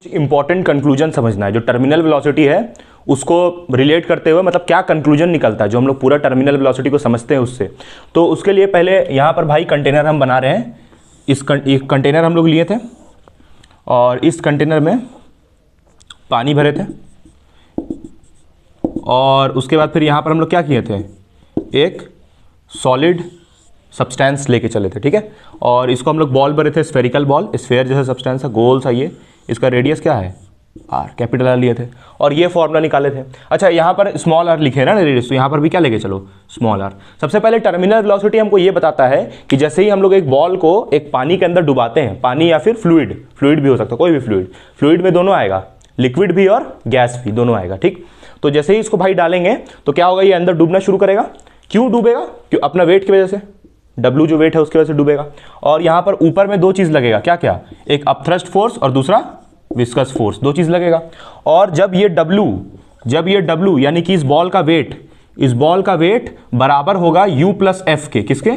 Important conclusion समझना है। जो टर्मिनल वेलोसिटी है उसको रिलेट करते हुए मतलब क्या कंक्लूजन निकलता है, जो हम लोग पूरा टर्मिनल वेलोसिटी को समझते हैं उससे। तो उसके लिए पहले यहाँ पर भाई कंटेनर हम बना रहे हैं। एक कंटेनर हम लोग लिए थे और इस कंटेनर में पानी भरे थे और उसके बाद फिर यहाँ पर हम लोग क्या किए थे, एक सॉलिड सब्सटेंस लेके चले थे, ठीक है। और इसको हम लोग बॉल भरे थे, स्फेरिकल बॉल, स्फेयर जैसा सब्सटेंस है, गोल सा ये, इसका रेडियस क्या है आर, कैपिटल आर लिए थे और ये फॉर्मूला निकाले थे। अच्छा यहाँ पर स्मॉल आर लिखे ना रेडियस, तो यहाँ पर भी क्या लेके चलो स्मॉल आर। सबसे पहले टर्मिनल वेलोसिटी हमको ये बताता है कि जैसे ही हम लोग एक बॉल को एक पानी के अंदर डुबाते हैं, पानी या फिर फ्लूइड भी हो सकता है, कोई भी फ्लूइड में दोनों आएगा, लिक्विड भी और गैस भी दोनों आएगा, ठीक। तो जैसे ही इसको भाई डालेंगे तो क्या होगा, ये अंदर डूबना शुरू करेगा। क्यों डूबेगा? क्यों? अपना वेट की वजह से, W जो वेट है उसकी वजह से डूबेगा। और यहाँ पर ऊपर में दो चीज़ लगेगा, क्या क्या, एक अपथ्रस्ट फोर्स और दूसरा विस्कस फोर्स, दो चीज़ लगेगा। और जब ये W यानी कि इस बॉल का वेट बराबर होगा U प्लस एफ के, किसके,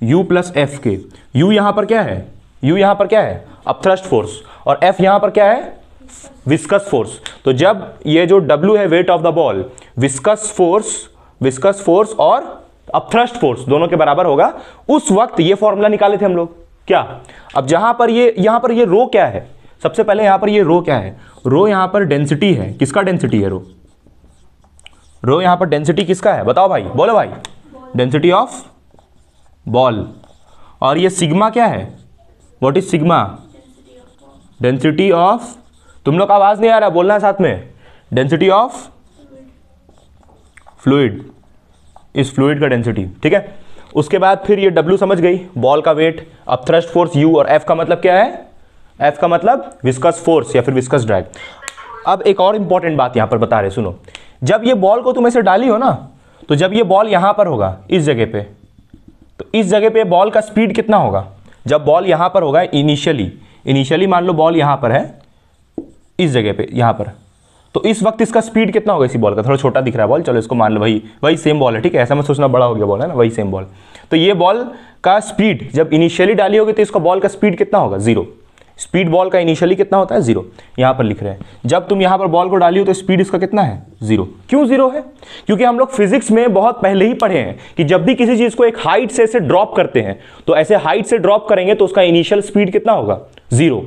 U प्लस एफ के। U यहाँ पर क्या है, अपथ्रस्ट फोर्स, और F यहाँ पर क्या है, विस्कस फोर्स। तो जब ये जो W है wait of the ball, viscous force और अपथ्रस्ट फोर्स दोनों के बराबर होगा, उस वक्त ये फॉर्मूला निकाले थे हम लोग। क्या? अब यहाँ पर ये रो क्या है, सबसे पहले यहाँ पर ये रो क्या है, रो यहाँ पर डेंसिटी है। किसका डेंसिटी है रो यहाँ पर डेंसिटी किसका है, बताओ भाई, बोलो भाई, डेंसिटी ऑफ बॉल। और ये सिग्मा क्या है, what is sigma, density of, तुम लोग का आवाज नहीं आ रहा, बोलना है साथ में, डेंसिटी ऑफ फ्लूइड, इस फ्लूइड का डेंसिटी, ठीक है। उसके बाद फिर ये W समझ गई, बॉल का वेट, अपथ्रस्ट फोर्स U, और F का मतलब क्या है, F का मतलब विस्कस फोर्स या फिर विस्कस ड्रैग। अब एक और इंपॉर्टेंट बात यहां पर बता रहे, सुनो। जब ये बॉल को तुम ऐसे डाली हो ना, तो जब ये बॉल यहां पर होगा इस जगह पे, तो इस जगह पे बॉल का स्पीड कितना होगा, जब बॉल यहां पर होगा इनिशियली मान लो बॉल यहां पर है इस जगह पे, यहां पर, तो इस वक्त इसका स्पीड कितना होगा इसी बॉल का, थोड़ा छोटा दिख रहा है बॉल, चलो इसको मान लो वही सेम बॉल है, ठीक है, ऐसा मत सोचना बड़ा हो गया बॉल है ना, वही सेम बॉल। तो ये बॉल का स्पीड जब इनिशियली डाली होगी तो इसका बॉल का स्पीड कितना होगा, 0। स्पीड बॉल का इनिशियली कितना होता है, 0, यहां पर लिख रहे हैं। जब तुम यहां पर बॉल को डाली हो तो स्पीड इसका कितना है, 0। क्यों 0 है? क्योंकि हम लोग फिजिक्स में बहुत पहले ही पढ़े हैं कि जब भी किसी चीज को एक हाइट से ऐसे ड्रॉप करते हैं, तो ऐसे हाइट से ड्रॉप करेंगे तो उसका इनिशियल स्पीड कितना होगा, 0,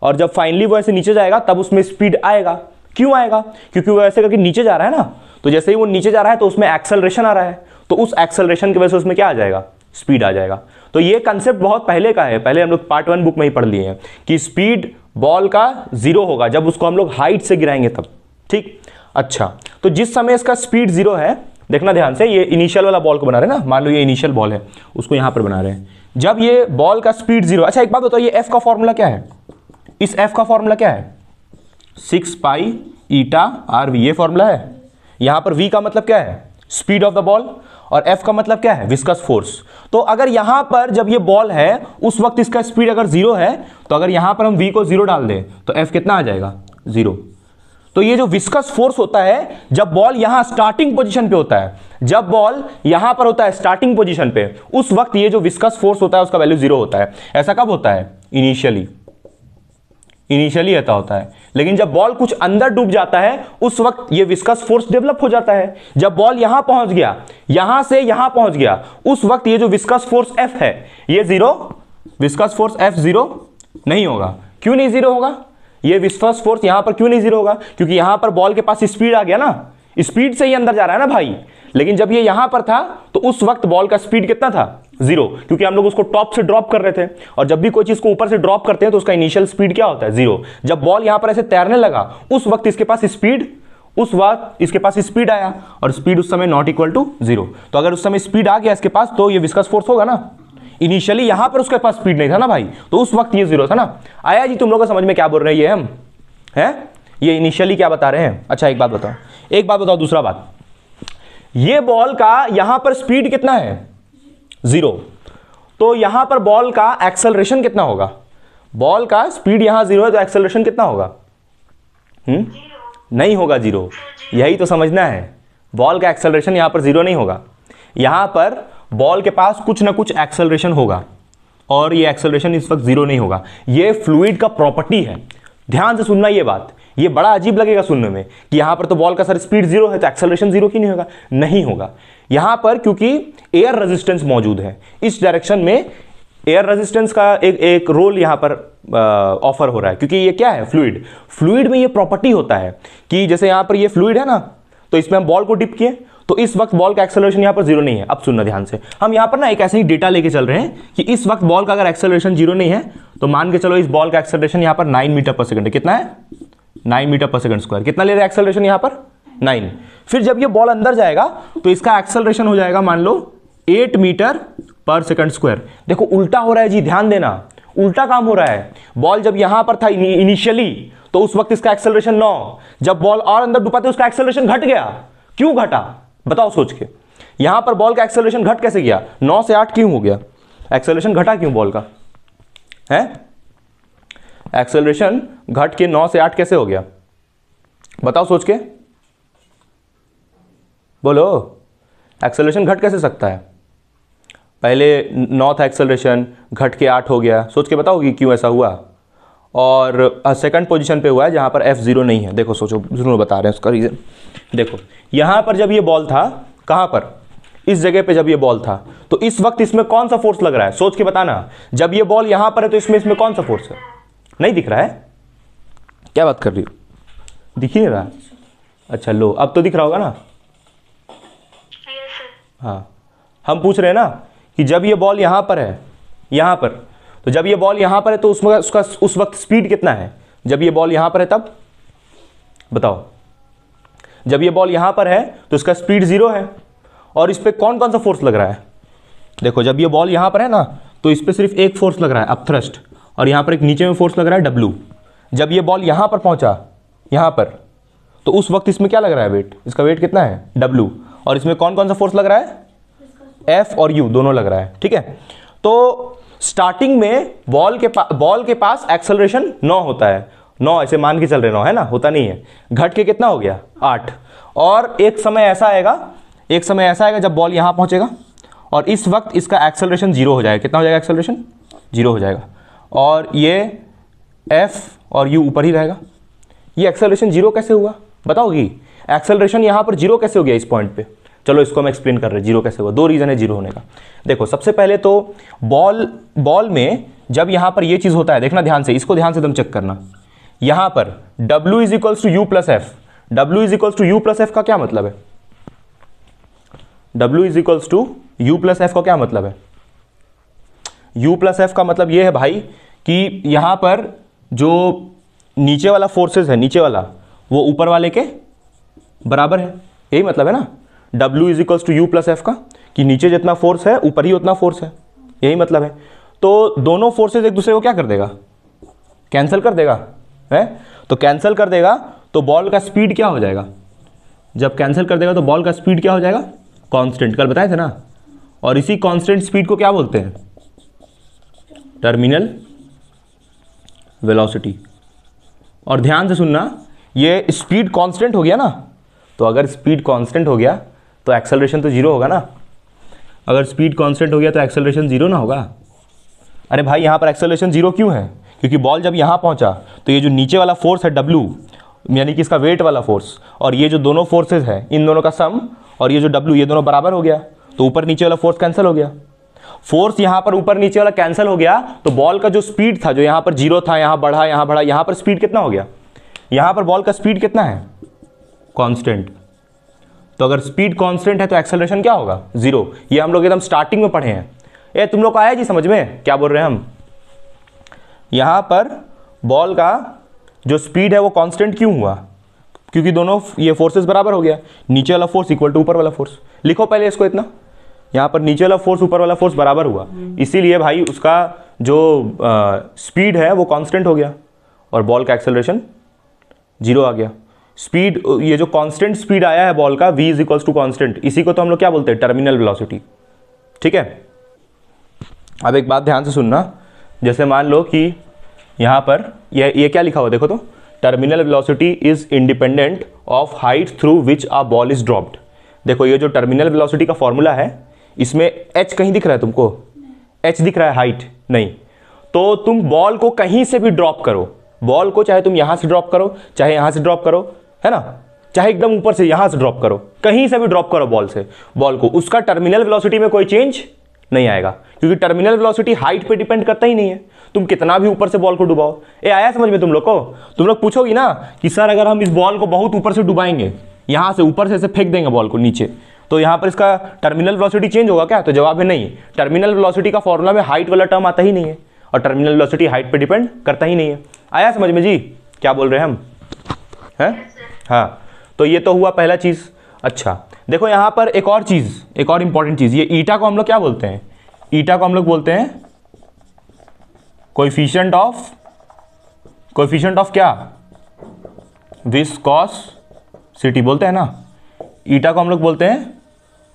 और जब फाइनली वो ऐसे नीचे जाएगा तब उसमें स्पीड आएगा। क्यों आएगा? क्योंकि वो ऐसे करके नीचे जा रहा है ना, तो जैसे ही वो नीचे जा रहा है तो उसमें एक्सेलरेशन आ रहा है, तो उस एक्सेलरेशन की वजह से उसमें क्या आ जाएगा, स्पीड आ जाएगा। तो ये कंसेप्ट बहुत पहले का है, पहले हम लोग पार्ट 1 बुक में ही पढ़ लिए हैं कि स्पीड बॉल का 0 होगा जब उसको हम लोग हाइट से गिराएंगे तब, ठीक। अच्छा, तो जिस समय इसका स्पीड 0 है, देखना ध्यान से, ये इनिशियल वाला बॉल को बना रहे हैं ना, मान लो ये इनिशियल बॉल है, उसको यहां पर बना रहे हैं, जब ये बॉल का स्पीड 0। अच्छा एक बात बताओ, ये F का फॉर्मूला क्या है, इस F का फॉर्मूला क्या है, 6 पाई ईटा आर वी, ये फॉर्मूला है। यहां पर V का मतलब क्या है, स्पीड ऑफ द बॉल, और F का मतलब क्या है, विस्कस फोर्स। तो अगर यहां पर जब ये बॉल है उस वक्त इसका स्पीड अगर 0 है, तो अगर यहां पर हम V को 0 डाल दें तो F कितना आ जाएगा, 0। तो ये जो विस्कस फोर्स होता है जब बॉल यहां स्टार्टिंग पोजीशन पे होता है, जब बॉल यहां पर होता है स्टार्टिंग पोजीशन पे, उस वक्त ये जो विस्कस फोर्स होता है उसका वैल्यू 0 होता है। ऐसा कब होता है, इनिशियली ऐसा होता है। लेकिन जब बॉल कुछ अंदर डूब जाता है उस वक्त ये विस्कस फोर्स डेवलप हो जाता है। जब बॉल यहां पहुंच गया, यहां से यहां पहुंच गया, उस वक्त ये जो विस्कस फोर्स F है ये 0, विस्कस फोर्स F 0 नहीं होगा। क्यों नहीं 0 होगा, ये विस्कस फोर्स यहां पर क्यों नहीं 0 होगा, क्योंकि यहां पर बॉल के पास स्पीड आ गया ना, स्पीड से ही अंदर जा रहा है ना भाई। लेकिन जब ये यहां पर था तो उस वक्त बॉल का स्पीड कितना था, 0, क्योंकि हम लोग उसको टॉप से ड्रॉप कर रहे थे, और जब भी कोई चीज को ऊपर से ड्रॉप करते हैं तो उसका इनिशियल स्पीड क्या होता है, 0। जब बॉल यहां पर ऐसे तैरने लगा उस वक्त इसके पास स्पीड आया, और स्पीड उस समय नॉट इक्वल टू 0। तो अगर उस समय स्पीड आ गया इसके पास तो ये विस्कस फोर्स होगा ना। इनिशियली यहां पर उसके पास स्पीड नहीं था ना भाई, तो उस वक्त ये 0 था ना। आया जी तुम लोग को समझ में क्या बोल रहे हैं ये हम हैं, ये इनिशियली क्या बता रहे हैं। अच्छा एक बात बताओ, दूसरा बात, ये बॉल का यहां पर स्पीड कितना है, 0, तो यहां पर बॉल का एक्सेलरेशन कितना होगा, बॉल का स्पीड यहां 0 है तो एक्सेलरेशन कितना होगा, नहीं होगा 0। यही तो समझना है, बॉल का एक्सेलरेशन यहां पर 0 नहीं होगा, यहां पर बॉल के पास कुछ ना कुछ एक्सेलरेशन होगा, और ये एक्सेलरेशन इस वक्त 0 नहीं होगा। ये फ्लूइड का प्रॉपर्टी है। ध्यान से सुनना ये बात, ये बड़ा अजीब लगेगा सुनने में कि यहां पर तो बॉल का सर स्पीड 0 है तो एक्सेलरेशन 0 क्यों नहीं होगा? नहीं होगा यहां पर, क्योंकि एयर रेजिस्टेंस मौजूद है इस डायरेक्शन में। एयर रेजिस्टेंस का एक रोल यहां पर ऑफर हो रहा है, क्योंकि ये क्या है? फ्लूइड। फ्लूइड में ये प्रॉपर्टी होता है कि जैसे यहां पर ये फ्लूइड है ना, तो इसमें हम बॉल को डिप किए तो इस वक्त बॉल का एक्सेलरेशन यहां पर 0 नहीं है। अब सुनना ध्यान से, हम यहां पर ना एक ऐसे ही डेटा लेके चल रहे हैं कि इस वक्त बॉल का अगर एक्सेलरेशन 0 नहीं है तो मान के चलो इस बॉल का एक्सेलरेशन यहां पर 9 मीटर पर सेकंड है। कितना है? 9 मीटर पर सेकंड स्क्वायर। कितना ले रहा है एक्सेलरेशन यहां पर? 9। फिर जब ये बॉल अंदर जाएगा तो इसका एक्सेलरेशन हो जाएगा मान लो 8 मीटर पर सेकंड स्क्वायर। देखो उल्टा हो रहा है जी, ध्यान देना, उल्टा काम हो रहा है। बॉल जब यहां पर था इनिशियली तो उस वक्त इसका एक्सेलरेशन 9, जब बॉल और अंदर डुबाते उसका एक्सेलरेशन घट गया। क्यों घटा? बताओ सोच के। यहां पर बॉल का एक्सेलरेशन घट कैसे गया? 9 से 8 क्यों हो गया? एक्सेलरेशन घटा क्यों बॉल का? है एक्सेलरेशन घट के 9 से 8 कैसे हो गया? बताओ सोच के, बोलो। एक्सेलरेशन घट कैसे सकता है? पहले 9 था एक्सेलरेशन, घट के 8 हो गया। सोच के बताओ कि क्यों ऐसा हुआ। और सेकंड पोजीशन पे हुआ है जहां पर F0 नहीं है। देखो सोचो, जरूर बता रहे हैं उसका रीजन। देखो यहां पर जब ये बॉल था, कहां पर? इस जगह पे जब ये बॉल था तो इस वक्त इसमें कौन सा फोर्स लग रहा है? सोच के बताना। जब ये बॉल यहां पर है तो इसमें कौन सा फोर्स है? नहीं दिख रहा है? क्या बात कर रही हो? दिख ही नहीं रहा? अच्छा लो, अब तो दिख रहा होगा ना? हाँ, हम पूछ रहे हैं ना कि जब ये बॉल यहां पर है, यहां पर, तो जब ये बॉल यहां पर है तो उसका उस वक्त स्पीड कितना है? जब ये बॉल यहां पर है तब बताओ। जब ये बॉल यहां पर है तो इसका स्पीड 0 है। और इस पे कौन कौन सा फोर्स लग रहा है? देखो जब ये बॉल यहां पर है ना तो इस पे सिर्फ एक फोर्स लग रहा है, अपथ्रस्ट, और यहां पर एक नीचे में फोर्स लग रहा है, W। जब ये बॉल यहां पर पहुंचा, यहां पर, तो उस वक्त इसमें क्या लग रहा है? वेट। इसका वेट कितना है? W। और इसमें कौन कौन सा फोर्स लग रहा है? F और U दोनों लग रहा है। ठीक है, तो स्टार्टिंग में बॉल के पास एक्सेलरेशन 9 होता है। 9 ऐसे मान के चल रहे 9 है ना, होता नहीं है। घट के कितना हो गया? 8। और एक समय ऐसा आएगा जब बॉल यहां पहुंचेगा और इस वक्त इसका एक्सेलरेशन 0 हो जाएगा। कितना हो जाएगा एक्सेलरेशन? 0 हो जाएगा। और ये F और U ऊपर ही रहेगा। ये एक्सेलरेशन 0 कैसे हुआ बताओगी? एक्सेलरेशन यहां पर 0 कैसे हो गया इस पॉइंट पे? चलो इसको हम एक्सप्लेन कर रहे हैं 0 कैसे हुआ। 2 रीजन है 0 होने का। देखो सबसे पहले तो बॉल में जब यहां पर ये चीज होता है, देखना ध्यान से, इसको ध्यान से तुम चेक करना। यहां पर W is equals to U plus F। W is equals to U plus F का क्या मतलब है? W is equals to U plus F का क्या मतलब है? U प्लस F का मतलब ये है भाई कि यहां पर जो नीचे वाला फोर्सेस है, नीचे वाला वो ऊपर वाले के बराबर है। यही मतलब है ना W is equals to U plus F का, कि नीचे जितना फोर्स है ऊपर ही उतना फोर्स है। यही मतलब है। तो दोनों फोर्सेस एक दूसरे को क्या कर देगा? कैंसिल कर देगा है। तो कैंसिल कर देगा तो बॉल का स्पीड क्या हो जाएगा? जब कैंसिल कर देगा तो बॉल का स्पीड क्या हो जाएगा? कांस्टेंट। कल बताए थे ना। और इसी कांस्टेंट स्पीड को क्या बोलते हैं? Terminal velocity. और ध्यान से सुनना, ये स्पीड कांस्टेंट हो गया ना, तो अगर स्पीड कांस्टेंट हो गया तो एक्सेलरेशन तो 0 होगा ना। अगर स्पीड कांस्टेंट हो गया तो एक्सेलरेशन 0 ना होगा। अरे भाई यहाँ पर एक्सेलरेशन 0 क्यों है? क्योंकि बॉल जब यहाँ पहुँचा तो ये जो नीचे वाला फोर्स है W, यानी कि इसका वेट वाला फोर्स, और ये जो दोनों फोर्सेज है इन दोनों का सम, और ये जो W, ये दोनों बराबर हो गया। तो ऊपर नीचे वाला फोर्स कैंसिल हो गया। फोर्स यहाँ पर ऊपर नीचे वाला कैंसिल हो गया तो बॉल का जो स्पीड था, जो यहाँ पर 0 था, यहाँ बढ़ा, यहाँ पर स्पीड कितना हो गया? यहाँ पर बॉल का स्पीड कितना है? कांस्टेंट। तो अगर स्पीड कांस्टेंट है तो एक्सेलरेशन क्या होगा? 0। ये हम लोग एकदम स्टार्टिंग में पढ़े हैं। ये तुम लोग को आया जी समझ में क्या बोल रहे हैं हम? यहां पर बॉल का जो स्पीड है वो कांस्टेंट क्यों हुआ? क्योंकि दोनों ये फोर्सेस बराबर हो गया। नीचे वाला फोर्स इक्वल टू ऊपर वाला फोर्स। लिखो पहले इसको इतना। यहां पर नीचे वाला फोर्स ऊपर वाला फोर्स बराबर हुआ, इसीलिए भाई उसका जो स्पीड है वो कांस्टेंट हो गया और बॉल का एक्सेलरेशन 0 आ गया। स्पीड, ये जो कांस्टेंट स्पीड आया है बॉल का, v is equals to constant, इसी को तो हम लोग क्या बोलते हैं? Terminal velocity. ठीक है, अब एक बात ध्यान से सुनना। जैसे मान लो कि यहां पर ये क्या लिखा हुआ देखो तो, terminal velocity is independent of height through which a ball is dropped. देखो ये जो टर्मिनल वेलोसिटी का फॉर्मूला है, इसमें h कहीं दिख रहा है तुमको? h दिख रहा है, हाइट नहीं। तो तुम बॉल को कहीं से भी ड्रॉप करो, बॉल को चाहे तुम यहां से ड्रॉप करो, चाहे यहां से ड्रॉप करो, है ना, चाहे एकदम ऊपर से यहां से ड्रॉप करो, कहीं से भी ड्रॉप करो बॉल को, उसका टर्मिनल वेलोसिटी में कोई चेंज नहीं आएगा, क्योंकि टर्मिनल वेलोसिटी हाइट पे डिपेंड करता ही नहीं है। तुम कितना भी ऊपर से बॉल को डुबाओ। आया समझ में तुम लोग को? तुम लोग पूछोगी ना कि सर अगर हम इस बॉल को बहुत ऊपर से डुबाएंगे, यहां से ऊपर से ऐसे फेंक देंगे बॉल को नीचे, तो यहां पर इसका टर्मिनल वेलोसिटी चेंज होगा क्या? तो जवाब है नहीं। टर्मिनल वेलोसिटी का फॉर्मूला में हाइट वाला टर्म आता ही नहीं है, और टर्मिनल वेलोसिटी हाइट पे डिपेंड करता ही नहीं है। आया समझ में जी क्या बोल रहे हैं हम? हैं? हाँ, तो ये तो हुआ पहला चीज। अच्छा देखो यहां पर एक और चीज, एक और इंपॉर्टेंट चीज, ये ईटा को हम लोग क्या बोलते हैं? ईटा को हम लोग बोलते हैं कोएफिशिएंट ऑफ क्या? विस्कोसिटी बोलते हैं ना। ईटा को हम लोग बोलते हैं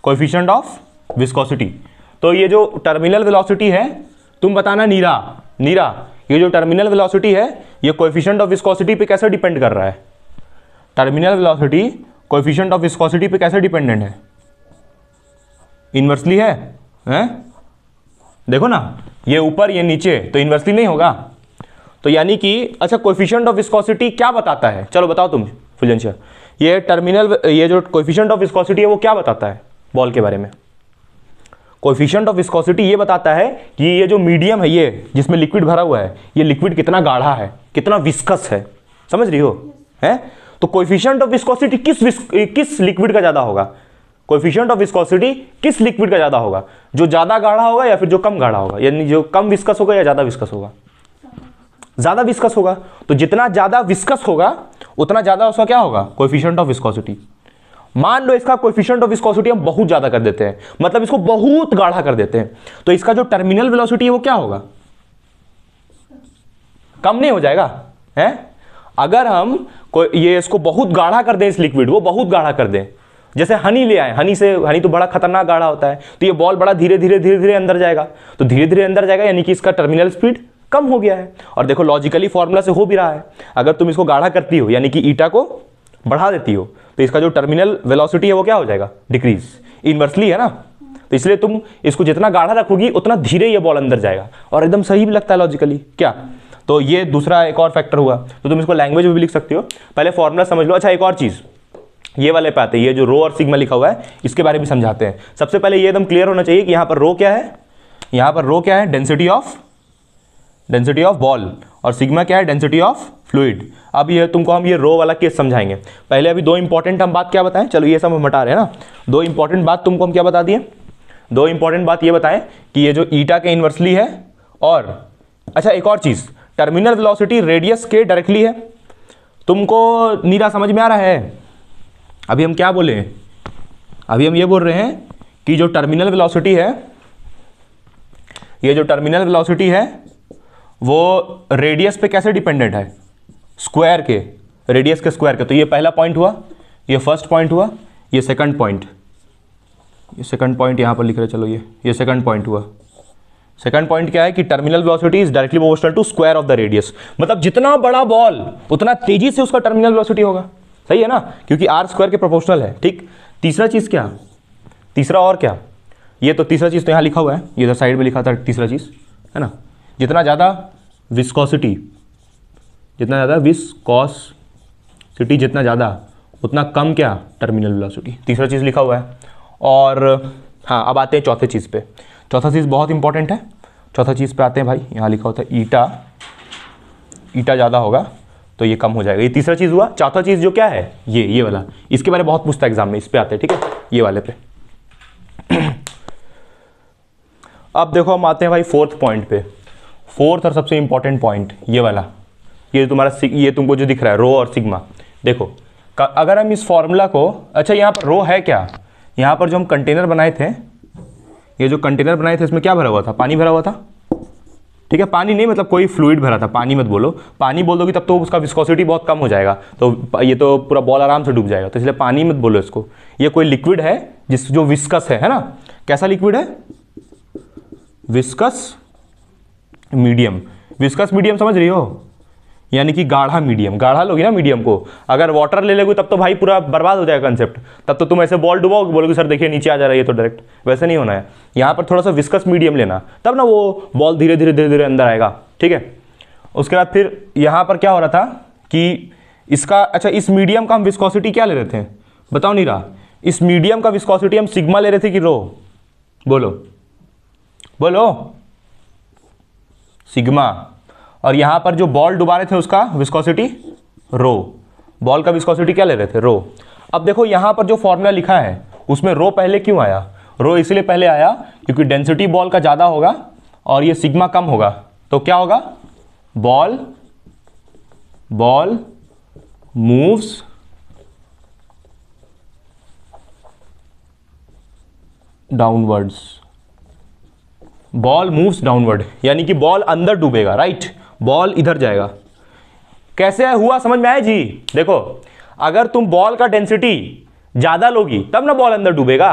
कोएफिशिएंट ऑफ विस्कोसिटी। तो ये जो टर्मिनल वेलोसिटी है, तुम बताना नीरा ये जो टर्मिनल वेलोसिटी है, ये कोएफिशिएंट ऑफ विस्कोसिटी पे कैसे डिपेंड कर रहा है? Terminal velocity coefficient of viscosity पे कैसे डिपेंडेंट है? इनवर्सली है, हैं? देखो ना, ये ऊपर ये नीचे, तो इनवर्सली नहीं होगा। तो यानी कि अच्छा कोएफिशिएंट ऑफ विस्कोसिटी क्या बताता है? चलो बताओ तुम फुलंशा, ये जो कोएफिशिएंट ऑफ विस्कोसिटी है वो क्या बताता है बॉल के बारे में? कोएफिशिएंट ऑफ विस्कोसिटी ये बताता है कि ये जो मीडियम है, ये जिसमें लिक्विड भरा हुआ है, ये लिक्विड कितना गाढ़ा है, कितना विस्कस है। समझ रही हो? हैं? तो कोएफिशिएंट ऑफ विस्कोसिटी किस लिक्विड का ज्यादा होगा? कोएफिशिएंट ऑफ विस्कोसिटी किस लिक्विड का ज्यादा होगा? जो ज्यादा गाढ़ा होगा या फिर जो कम गाढ़ा होगा? यानी जो कम विस्कस होगा या ज्यादा विस्कस होगा? ज्यादा विस्कस होगा। तो जितना ज्यादा विस्कस होगा उतना ज्यादा उसका क्या होगा? Coefficient of viscosity. मान लो इसका कोएफिशिएंट ऑफ विस्कोसिटी हम बहुत ज्यादा कर देते हैं, मतलब इसको बहुत गाढ़ा कर देते हैं, तो इसका जो टर्मिनल वेलोसिटी है वो क्या होगा? कम नहीं हो जाएगा? है? अगर हम ये इसको बहुत गाढ़ा कर दें, इस लिक्विड को बहुत गाढ़ा कर दें, जैसे हनी ले आए, हनी तो बड़ा खतरनाक गाढ़ा होता है, तो ये बॉल बड़ा धीरे धीरे अंदर जाएगा, तो धीरे धीरे अंदर जाएगा, यानी कि इसका टर्मिनल स्पीड कम हो गया है। और देखो लॉजिकली फॉर्मूला से हो भी रहा है, अगर तुम इसको गाढ़ा करती हो यानी कि ईटा को बढ़ा देती हो, तो इसका जो टर्मिनल वेलोसिटी है वो क्या हो जाएगा? डिक्रीज। इनवर्सली है ना, तो इसलिए तुम इसको जितना गाढ़ा रखोगी उतना धीरे ये बॉल अंदर जाएगा, और एकदम सही भी लगता है लॉजिकली क्या? तो ये दूसरा एक और फैक्टर हुआ। तो तुम इसको लैंग्वेज में भी लिख सकते हो, पहले फॉर्मूला समझ लो। अच्छा एक और चीज, ये वाले पे आते हैं, ये जो रो और सिग्मा लिखा हुआ है इसके बारे में समझाते हैं। सबसे पहले ये एकदम क्लियर होना चाहिए कि यहाँ पर रो क्या है, यहाँ पर रो क्या है? डेंसिटी ऑफ बॉल, और सिग्मा क्या है? Density of fluid. अब ये तुमको हम ये रो वाला केस समझाएंगे। पहले अभी दो इंपॉर्टेंट हम बात क्या बताएं, चलो ये सब हम हटा रहे हैं ना, दो इंपॉर्टेंट बात तुमको हम क्या बता दिए? दो इंपॉर्टेंट बात ये बताएं कि ये जो ईटा के इनवर्सली है, और अच्छा एक और चीज, टर्मिनल वेलोसिटी रेडियस के डायरेक्टली है। तुमको नीरा समझ में आ रहा है? अभी हम क्या बोले? अभी हम ये बोल रहे हैं कि जो टर्मिनल वेलोसिटी है, ये जो टर्मिनल वेलोसिटी है वो रेडियस पे कैसे डिपेंडेंट है? स्क्वायर के, रेडियस के स्क्वायर के। तो ये पहला पॉइंट हुआ, ये फर्स्ट पॉइंट हुआ, ये सेकंड पॉइंट, ये सेकंड पॉइंट यहां पर लिख रहे, चलो ये सेकंड पॉइंट हुआ। सेकंड पॉइंट क्या है कि terminal velocity is directly proportional to square of the radius, मतलब जितना बड़ा बॉल उतना तेजी से उसका टर्मिनल वेलोसिटी होगा। सही है ना, क्योंकि आर स्क्वायर के प्रोपोर्शनल है। ठीक, तीसरा चीज क्या? तीसरा और क्या? ये तो तीसरा चीज तो यहाँ लिखा हुआ है, ये इधर साइड में लिखा था तीसरा चीज, है ना, जितना ज़्यादा विस्कोसिटी, जितना ज़्यादा उतना कम क्या? Terminal velocity. तीसरा चीज़ लिखा हुआ है। और हाँ, अब आते हैं चौथे चीज़ पे। चौथा चीज़ बहुत इंपॉर्टेंट है। चौथा चीज़ पे आते हैं भाई, यहाँ लिखा होता है ईटा ज़्यादा होगा तो ये कम हो जाएगा। ये तीसरा चीज़ हुआ। चौथा चीज़ जो क्या है, ये वाला, इसके बारे में बहुत पूछता है एग्जाम में, इस पे आते हैं। ठीक है, ये वाले पे। अब देखो हम आते हैं भाई फोर्थ पॉइंट पे। फोर्थ और सबसे इंपॉर्टेंट पॉइंट ये वाला, ये तुम्हारा ये तुमको जो दिख रहा है रो और सिग्मा। देखो अगर हम इस फॉर्मूला को, अच्छा यहाँ पर रो है क्या? यहाँ पर जो हम कंटेनर बनाए थे, ये जो कंटेनर बनाए थे इसमें क्या भरा हुआ था? पानी भरा हुआ था। ठीक है, पानी नहीं मतलब कोई फ्लूइड भरा था, पानी मत बोलो, पानी बोल दोगे तब तो उसका विस्कोसिटी बहुत कम हो जाएगा, तो ये तो पूरा बॉल आराम से डूब जाएगा, तो इसलिए पानी मत बोलो इसको। ये कोई लिक्विड है जो विस्कस है ना? कैसा लिक्विड है? Viscous medium. विस्कस मीडियम समझ रही हो? यानी कि गाढ़ा मीडियम। गाढ़ा लोगी ना मीडियम को, अगर वाटर ले लोगे तब तो भाई पूरा बर्बाद हो जाएगा कंसेप्ट। तब तो तुम ऐसे बॉल डुबाओगे, बोलोगे सर देखिए नीचे आ जा रहा है ये तो डायरेक्ट, वैसे नहीं होना है। यहाँ पर थोड़ा सा विस्कस मीडियम लेना, तब ना वो बॉल धीरे धीरे अंदर आएगा। ठीक है, उसके बाद फिर यहाँ पर क्या हो रहा था कि इसका, अच्छा इस मीडियम का हम विस्कोसिटी क्या ले रहे थे, बताओ नहीं रहा, इस मीडियम का विस्कोसिटी हम सिग्मा ले रहे थे कि रो, बोलो बोलो, सिग्मा। और यहाँ पर जो बॉल डुबा रहे थे उसका विस्कोसिटी रो, बॉल का विस्कोसिटी क्या ले रहे थे, रो। अब देखो यहाँ पर जो फॉर्मूला लिखा है उसमें रो पहले क्यों आया, रो इसलिए पहले आया क्योंकि डेंसिटी बॉल का ज़्यादा होगा और ये सिग्मा कम होगा, तो क्या होगा, ball moves downwards, ball moves downward, यानी कि बॉल अंदर डूबेगा, राइट, बॉल इधर जाएगा। कैसे हुआ समझ में आया जी, देखो अगर तुम बॉल का डेंसिटी ज्यादा लोगी तब ना बॉल अंदर डूबेगा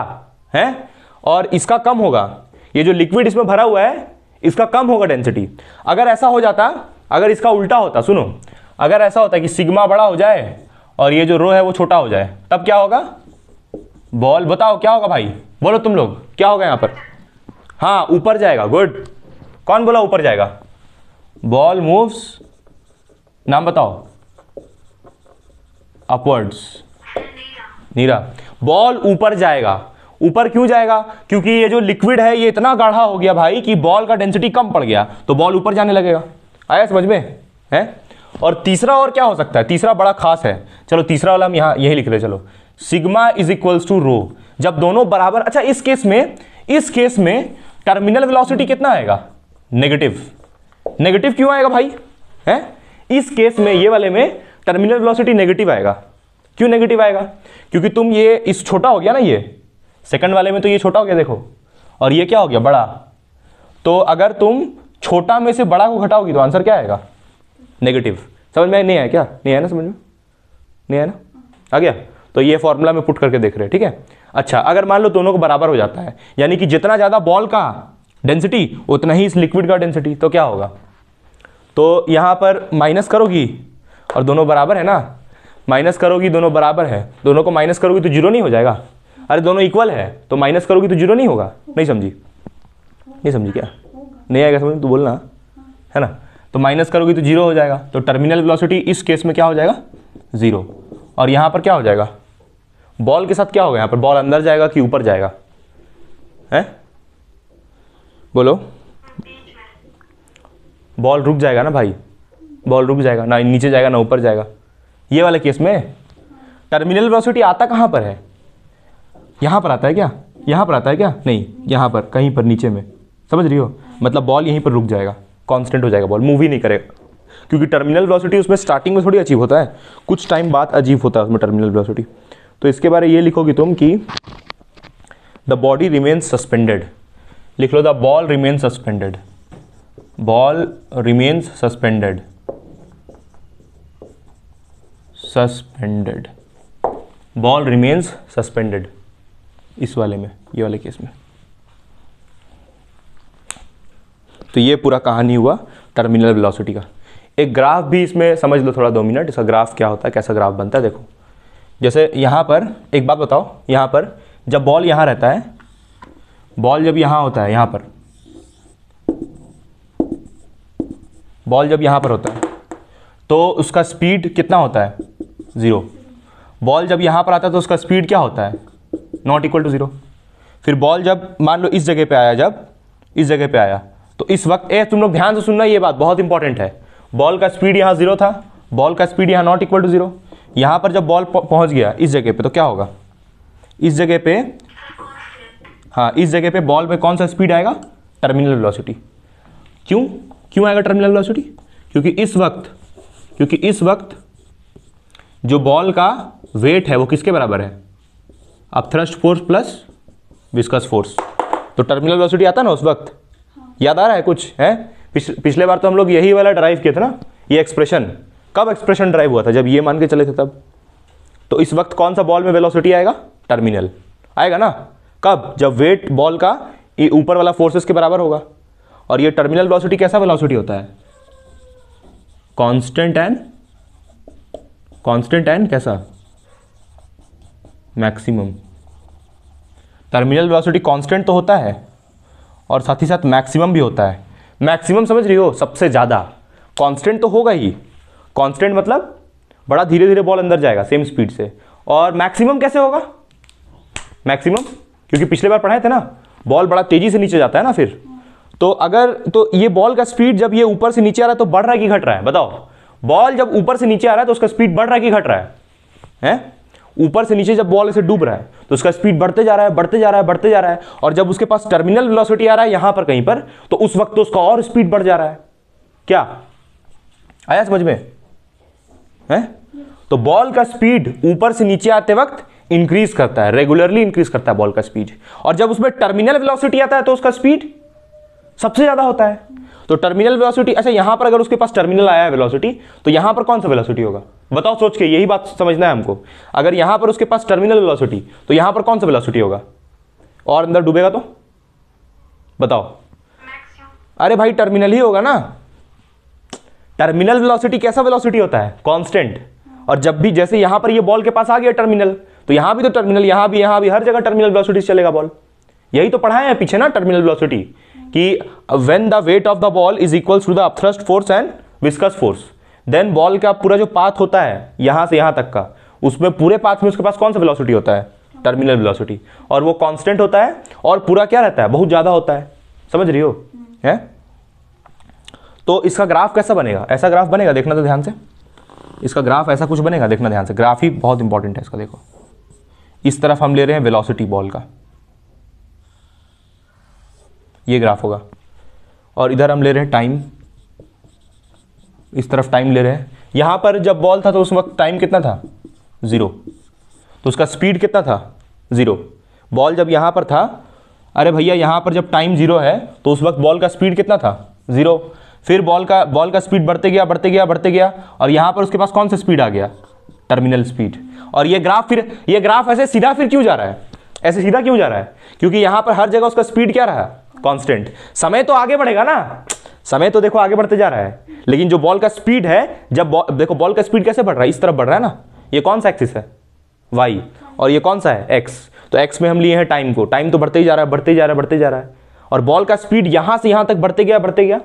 है, और इसका कम होगा, ये जो लिक्विड इसमें भरा हुआ है इसका कम होगा डेंसिटी। अगर ऐसा हो जाता, अगर इसका उल्टा होता, सुनो, अगर ऐसा होता कि सिग्मा बड़ा हो जाए और ये जो रो है वो छोटा हो जाए, तब क्या होगा, बॉल, बताओ क्या होगा भाई, बोलो तुम लोग क्या होगा यहाँ पर, हाँ ऊपर जाएगा, गुड, कौन बोला ऊपर जाएगा, बॉल मूव्स, नाम बताओ, अपवर्ड्स, नीरा, बॉल ऊपर जाएगा। ऊपर क्यों जाएगा, क्योंकि ये जो लिक्विड है ये इतना गाढ़ा हो गया भाई कि बॉल का डेंसिटी कम पड़ गया, तो बॉल ऊपर जाने लगेगा, आया समझ में है। और तीसरा और क्या हो सकता है, तीसरा बड़ा खास है, चलो तीसरा वाला हम यहाँ यही लिख रहे, चलो, सिग्मा इज इक्वल्स टू रो, जब दोनों बराबर, अच्छा इस केस में टर्मिनल वेलोसिटी कितना आएगा, नेगेटिव। नेगेटिव क्यों आएगा भाई है, इस केस में, ये वाले में टर्मिनल वेलोसिटी नेगेटिव आएगा। क्यों नेगेटिव आएगा, क्योंकि तुम ये इस छोटा हो गया ना, ये सेकंड वाले में तो ये छोटा हो गया देखो, और ये क्या हो गया, बड़ा, तो अगर तुम छोटा में से बड़ा को घटाओगी तो आंसर क्या आएगा, नेगेटिव। समझ में नहीं आया क्या, नहीं आया ना, समझ में नहीं आया ना, आ गया। तो ये फॉर्मूला में पुट करके देख रहे हैं, ठीक है। अच्छा अगर मान लो दोनों को बराबर हो जाता है, यानी कि जितना ज़्यादा बॉल का डेंसिटी उतना ही इस लिक्विड का डेंसिटी, तो क्या होगा, तो यहाँ पर माइनस करोगी और दोनों बराबर है ना, माइनस करोगी दोनों बराबर है, दोनों को माइनस करोगी तो जीरो नहीं हो जाएगा, अरे दोनों इक्वल है तो माइनस करोगी तो जीरो नहीं होगा, नहीं समझी, नहीं समझी क्या, नहीं आएगा समझ तो बोलना है ना, तो माइनस करोगी तो जीरो हो जाएगा, तो टर्मिनल वेलोसिटी इस केस में क्या हो जाएगा, जीरो। और यहाँ पर क्या हो जाएगा, बॉल के साथ क्या होगा, यहाँ पर बॉल अंदर जाएगा कि ऊपर जाएगा, है बोलो, बॉल रुक जाएगा ना भाई, बॉल रुक जाएगा ना, नीचे जाएगा ना ऊपर जाएगा। ये वाले केस में टर्मिनल वेलोसिटी आता कहाँ पर है, यहाँ पर आता है क्या, यहाँ पर आता है क्या, नहीं यहाँ पर कहीं पर नीचे में, समझ रही हो, मतलब बॉल यहीं पर रुक जाएगा, कांस्टेंट हो जाएगा, बॉल मूव ही नहीं करेगा, क्योंकि टर्मिनल वेलोसिटी उसमें स्टार्टिंग में थोड़ी अचीव होता है, कुछ टाइम बाद अचीव होता है उसमें टर्मिनल वेलोसिटी। तो इसके बारे ये लिखोगी तुम कि द बॉडी रिमेन्स सस्पेंडेड, लिख लो, the ball remains suspended, ball remains suspended, suspended, ball remains suspended, इस वाले में, ये वाले केस में। तो ये पूरा कहानी हुआ टर्मिनल वेलोसिटी का। एक ग्राफ भी इसमें समझ लो थोड़ा, 2 मिनट, इसका ग्राफ क्या होता है, कैसा ग्राफ बनता है। देखो जैसे यहाँ पर एक बात बताओ, यहाँ पर जब बॉल यहाँ रहता है, बॉल जब यहाँ होता है, यहाँ पर बॉल जब यहाँ पर होता है तो उसका स्पीड कितना होता है, 0। बॉल जब यहाँ पर आता है तो उसका स्पीड क्या होता है, नॉट इक्वल टू 0। फिर बॉल जब मान लो इस जगह पे आया, जब इस जगह पे आया तो इस वक्त तुम लोग ध्यान से सुनना, ये बात बहुत इंपॉर्टेंट है, बॉल का स्पीड यहाँ 0 था, बॉल का स्पीड यहाँ नॉट इक्वल टू 0। यहाँ पर जब बॉल पहुँच गया इस जगह पे तो क्या होगा, इस जगह पे, हाँ इस जगह पे बॉल पे कौन सा स्पीड आएगा, टर्मिनल वेलोसिटी। क्यों आएगा टर्मिनल वेलोसिटी, क्योंकि इस वक्त जो बॉल का वेट है वो किसके बराबर है, अब thrust force plus viscous force, तो टर्मिनल वेलोसिटी आता ना उस वक्त, याद आ रहा है कुछ है। पिछले बार तो हम लोग यही वाला ड्राइव किए थे ना, ये एक्सप्रेशन, कब एक्सप्रेशन ड्राइव हुआ था, जब ये मान के चले थे तब। तो इस वक्त कौन सा बॉल में वेलोसिटी आएगा, टर्मिनल आएगा ना, कब, जब वेट बॉल का ऊपर वाला फोर्सेस के बराबर होगा। और ये टर्मिनल वेलोसिटी कैसा वेलोसिटी होता है, कांस्टेंट एंड कैसा, मैक्सिमम। टर्मिनल वेलोसिटी कांस्टेंट तो होता है और साथ ही साथ मैक्सिमम भी होता है। मैक्सिमम समझ रही हो, सबसे ज़्यादा, कांस्टेंट तो होगा ही, कांस्टेंट मतलब बड़ा धीरे धीरे बॉल अंदर जाएगा सेम स्पीड से। और मैक्सिमम कैसे होगा, मैक्सिमम क्योंकि पिछले बार पढ़ाए थे ना, बॉल बड़ा तेजी से नीचे जाता है ना फिर, तो अगर तो ये बॉल का स्पीड जब ये ऊपर से नीचे आ रहा है तो बढ़ रहा है कि घट रहा है, बताओ। बॉल जब ऊपर से नीचे आ रहा है तो उसका स्पीड बढ़ रहा है कि घट रहा है, हैं? ऊपर से नीचे जब बॉल ऐसे डूब रहा है तो उसका स्पीड बढ़ते जा रहा है, बढ़ते जा रहा है, बढ़ते जा रहा है, और जब उसके पास टर्मिनल वेलोसिटी आ रहा है यहां पर कहीं पर, तो उस वक्त तो उसका और स्पीड बढ़ जा रहा है। क्या आया समझ में, है? तो बॉल का स्पीड ऊपर से नीचे आते वक्त इंक्रीज करता है, रेगुलरली इंक्रीज करता है बॉल का स्पीड, और जब उसमें टर्मिनल वेलोसिटी आता है तो उसका स्पीड सबसे ज्यादा होता है। तो टर्मिनल वेलोसिटी, अच्छा यहां पर अगर उसके पास टर्मिनल आया है वेलोसिटी, तो यहां पर कौन सा वेलोसिटी होगा, बताओ सोच के, यही बात समझना है हमको। अगर यहां पर उसके पास टर्मिनल वेलोसिटी, तो यहां पर कौन सा वेलोसिटी होगा, और अंदर डूबेगा तो बताओ। अरे भाई टर्मिनल ही होगा ना, टर्मिनल वेलोसिटी कैसा वेलोसिटी होता है, कांस्टेंट। और जब भी जैसे यहां पर ये बॉल के पास आ गया टर्मिनल, तो यहां भी तो टर्मिनल, यहां भी हर जगह टर्मिनल वेलोसिटी से चलेगा बॉल। यही तो पढ़ाए हैं पीछे ना टर्मिनल वेलोसिटी, कि when the weight of the ball is equals to the upthrust force and viscous force, then ball का पूरा जो पाथ होता है यहां से यहां तक का, उसमें पूरे पाथ में उसके पास कौन सा वेलोसिटी होता है, टर्मिनल वेलोसिटी, और वो कांस्टेंट होता है, और पूरा क्या रहता है, बहुत ज्यादा होता है। समझ रही हो, है? तो इसका ग्राफ कैसा बनेगा, ऐसा ग्राफ बनेगा, देखना तो ध्यान से, इसका ग्राफ ऐसा कुछ बनेगा, देखना ध्यान से, ग्राफ ही बहुत इंपॉर्टेंट है इसका। देखो इस तरफ हम ले रहे हैं वेलोसिटी बॉल का, ये ग्राफ होगा, और इधर हम ले रहे हैं टाइम, इस तरफ टाइम ले रहे हैं। यहां पर जब बॉल था तो उस वक्त टाइम कितना था, 0, तो उसका स्पीड कितना था, 0। बॉल जब यहां पर था, अरे भैया यहां पर जब टाइम 0 है तो उस वक्त बॉल का स्पीड कितना था, 0। फिर बॉल का स्पीड बढ़ते गया बढ़ते गया बढ़ते गया, और यहां पर उसके पास कौन सा स्पीड आ गया, टर्मिनल स्पीड। और ये ग्राफ ऐसे सीधा फिर क्यों जा रहा है, ऐसे सीधा क्यों जा रहा है, क्योंकि यहां पर हर जगह उसका स्पीड क्या रहा, कांस्टेंट। समय तो आगे बढ़ेगा ना, समय तो देखो आगे बढ़ते जा रहा है, लेकिन जो बॉल का स्पीड है, जब देखो बॉल का स्पीड कैसे बढ़ रहा है, इस तरफ बढ़ रहा है ना, ये कौन सा एक्सिस है, वाई, और ये कौन सा है, एक्स। तो एक्स में हम लिए हैं टाइम को, टाइम तो बढ़ते ही जा रहा है, बढ़ते ही जा रहा है, बढ़ते ही जा रहा है, और बॉल का स्पीड यहां से यहां तक बढ़ते गया बढ़ते गया,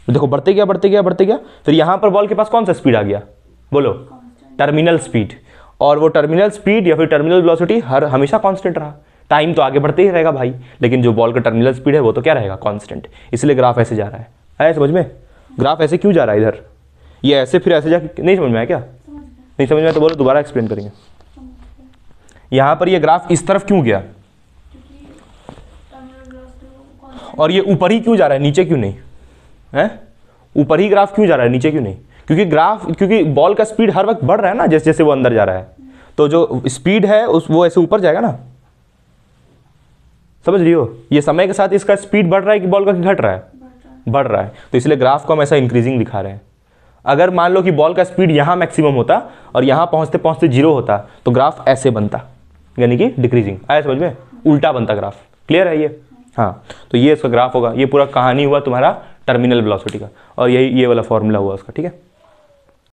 देखो बढ़ते गया बढ़ते गया बढ़ते गया, फिर यहां पर बॉल के पास कौन सा स्पीड आ गया, बोलो, टर्मिनल स्पीड। और वो टर्मिनल स्पीड या फिर टर्मिनल वेलोसिटी हमेशा कांस्टेंट रहा। टाइम तो आगे बढ़ते ही रहेगा भाई, लेकिन जो बॉल का टर्मिनल स्पीड है वो तो क्या रहेगा, कांस्टेंट। इसलिए ग्राफ ऐसे जा रहा है समझ में, ग्राफ ऐसे क्यों जा रहा है इधर, ये ऐसे फिर ऐसे जाके, नहीं समझ में आया क्या, नहीं समझ में आया तो बोलो, दोबारा एक्सप्लेन करेंगे। यहां पर ये ग्राफ इस तरफ क्यों गया, और ये ऊपर ही क्यों जा रहा है, नीचे क्यों नहीं है, ऊपर ही ग्राफ क्यों जा रहा है, नीचे क्यों नहीं, क्योंकि बॉल का स्पीड हर वक्त बढ़ रहा है ना, जैसे जैसे वो अंदर जा रहा है, तो जो स्पीड है वो ऐसे ऊपर जाएगा ना। समझ रही हो, ये समय के साथ इसका स्पीड बढ़ रहा है कि बॉल का घट रहा है, बढ़ रहा है, तो इसलिए ग्राफ को हम ऐसा इंक्रीजिंग दिखा रहे हैं। अगर मान लो कि बॉल का स्पीड यहां मैक्सिमम होता और यहां पहुंचते पहुंचते 0 होता, तो ग्राफ ऐसे बनता, यानी कि डिक्रीजिंग। आया समझ में, उल्टा बनता ग्राफ। क्लियर है ये, हाँ। तो ये इसका ग्राफ होगा, ये पूरा कहानी हुआ तुम्हारा टर्मिनल वेलोसिटी का, और यही ये वाला फॉर्मूला हुआ उसका, ठीक है।